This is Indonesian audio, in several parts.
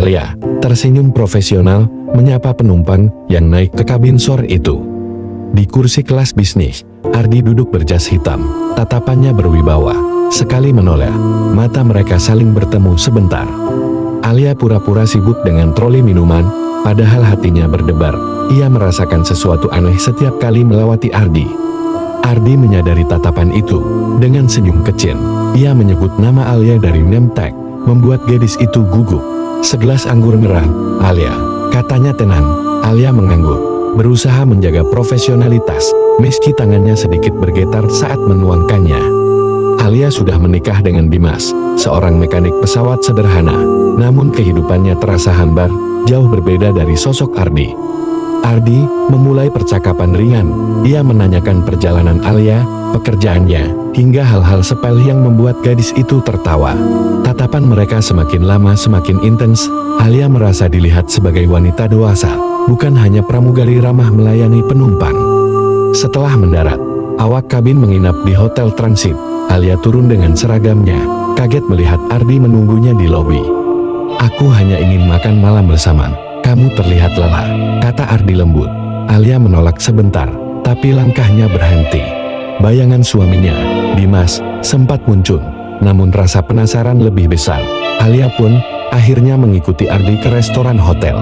Alia tersenyum profesional menyapa penumpang yang naik ke kabin sore itu. Di kursi kelas bisnis, Ardi duduk berjas hitam, tatapannya berwibawa. Sekali menoleh, mata mereka saling bertemu sebentar. Alia pura-pura sibuk dengan troli minuman, padahal hatinya berdebar. Ia merasakan sesuatu aneh setiap kali melewati Ardi. Ardi menyadari tatapan itu. Dengan senyum kecil, ia menyebut nama Alia dari name tag, membuat gadis itu gugup. Segelas anggur merah, Alia, katanya tenang. Alia mengangguk, berusaha menjaga profesionalitas, meski tangannya sedikit bergetar saat menuangkannya. Alia sudah menikah dengan Dimas, seorang mekanik pesawat sederhana, namun kehidupannya terasa hambar, jauh berbeda dari sosok Ardi. Ardi memulai percakapan ringan. Ia menanyakan perjalanan Alia, pekerjaannya, hingga hal-hal sepele yang membuat gadis itu tertawa. Tatapan mereka semakin lama semakin intens. Alia merasa dilihat sebagai wanita dewasa, bukan hanya pramugari ramah melayani penumpang. Setelah mendarat, awak kabin menginap di hotel transit. Alia turun dengan seragamnya, kaget melihat Ardi menunggunya di lobi. "Aku hanya ingin makan malam bersama. Kamu terlihat lelah," kata Ardi lembut. Alia menolak sebentar, tapi langkahnya berhenti. Bayangan suaminya, Dimas, sempat muncul, namun rasa penasaran lebih besar. Alia pun akhirnya mengikuti Ardi ke restoran hotel.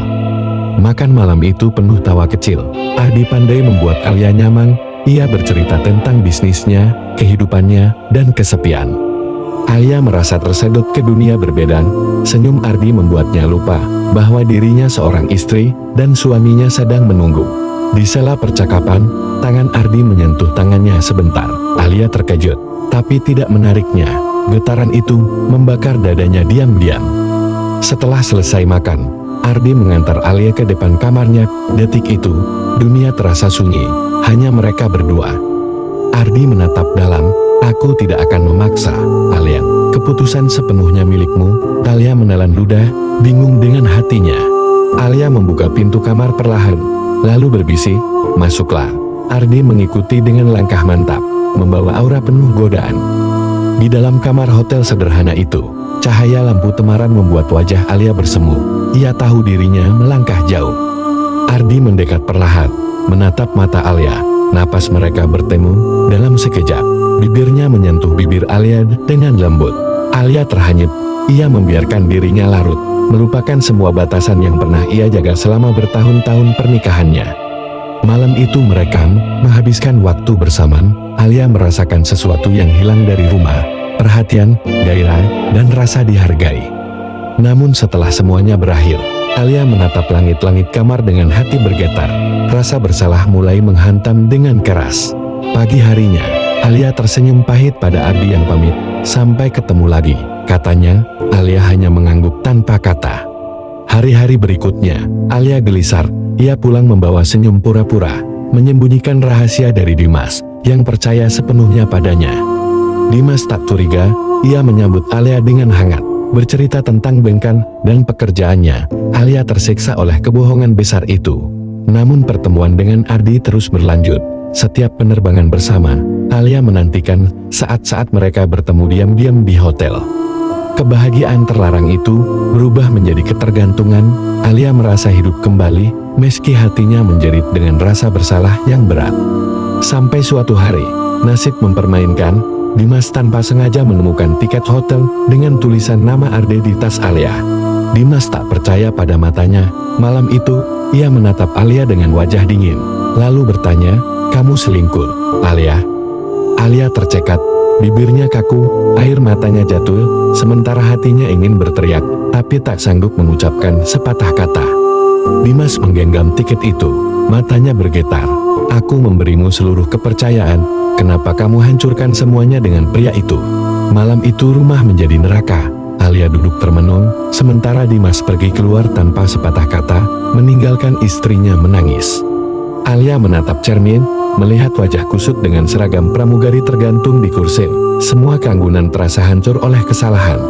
Makan malam itu penuh tawa kecil. Ardi pandai membuat Alia nyaman. Ia bercerita tentang bisnisnya, kehidupannya, dan kesepian. Alia merasa tersedot ke dunia berbeda. Senyum Ardi membuatnya lupa bahwa dirinya seorang istri dan suaminya sedang menunggu. Di sela percakapan, tangan Ardi menyentuh tangannya sebentar. Alia terkejut, tapi tidak menariknya. Getaran itu membakar dadanya diam-diam. Setelah selesai makan, Ardi mengantar Alia ke depan kamarnya. Detik itu, dunia terasa sunyi, hanya mereka berdua. Ardi menatap dalam. "Aku tidak akan memaksa, Alia. Keputusan sepenuhnya milikmu." Alia menelan ludah, bingung dengan hatinya. Alia membuka pintu kamar perlahan, lalu berbisik, "Masuklah." Ardi mengikuti dengan langkah mantap, membawa aura penuh godaan. Di dalam kamar hotel sederhana itu, cahaya lampu temaram membuat wajah Alia bersemu. Ia tahu dirinya melangkah jauh. Ardi mendekat perlahan, menatap mata Alia. Napas mereka bertemu. Dalam sekejap, bibirnya menyentuh bibir Alia dengan lembut. Alia terhanyut. Ia membiarkan dirinya larut, melupakan semua batasan yang pernah ia jaga selama bertahun-tahun pernikahannya. Malam itu mereka menghabiskan waktu bersama. Alia merasakan sesuatu yang hilang dari rumah, perhatian, gairah, dan rasa dihargai. Namun setelah semuanya berakhir, Alia menatap langit-langit kamar dengan hati bergetar. Rasa bersalah mulai menghantam dengan keras. Pagi harinya, Alia tersenyum pahit pada Ardi yang pamit. "Sampai ketemu lagi," katanya. Alia hanya mengangguk tanpa kata. Hari-hari berikutnya, Alia gelisar. Ia pulang membawa senyum pura-pura, menyembunyikan rahasia dari Dimas, yang percaya sepenuhnya padanya. Dimas tak curiga. Ia menyambut Alia dengan hangat, bercerita tentang bengkel dan pekerjaannya. Alia tersiksa oleh kebohongan besar itu. Namun pertemuan dengan Ardi terus berlanjut. Setiap penerbangan bersama, Alia menantikan saat-saat mereka bertemu diam-diam di hotel. Kebahagiaan terlarang itu berubah menjadi ketergantungan. Alia merasa hidup kembali, meski hatinya menjerit dengan rasa bersalah yang berat. Sampai suatu hari, nasib mempermainkan. Dimas tanpa sengaja menemukan tiket hotel dengan tulisan nama Ardi di tas Alia. Dimas tak percaya pada matanya. Malam itu, ia menatap Alia dengan wajah dingin, lalu bertanya, "Kamu selingkuh, Alia?" Alia tercekat, bibirnya kaku, air matanya jatuh, sementara hatinya ingin berteriak, tapi tak sanggup mengucapkan sepatah kata. Dimas menggenggam tiket itu, matanya bergetar. "Aku memberimu seluruh kepercayaan, kenapa kamu hancurkan semuanya dengan pria itu?" Malam itu rumah menjadi neraka. Alia duduk termenung, sementara Dimas pergi keluar tanpa sepatah kata, meninggalkan istrinya menangis. Alia menatap cermin, melihat wajah kusut dengan seragam pramugari tergantung di kursi. Semua keanggunan terasa hancur oleh kesalahan.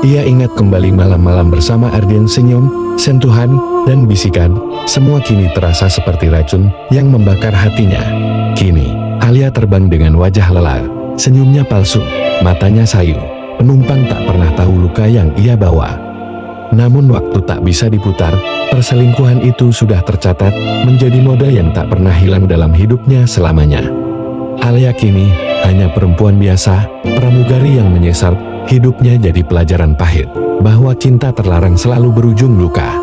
Ia ingat kembali malam-malam bersama Ardian, senyum, sentuhan, dan bisikan. Semua kini terasa seperti racun yang membakar hatinya. Kini, Alia terbang dengan wajah lelah, senyumnya palsu, matanya sayu. Penumpang tak pernah tahu luka yang ia bawa. Namun waktu tak bisa diputar, perselingkuhan itu sudah tercatat menjadi noda yang tak pernah hilang dalam hidupnya selamanya. Alia kini hanya perempuan biasa, pramugari yang menyesal, hidupnya jadi pelajaran pahit, bahwa cinta terlarang selalu berujung luka.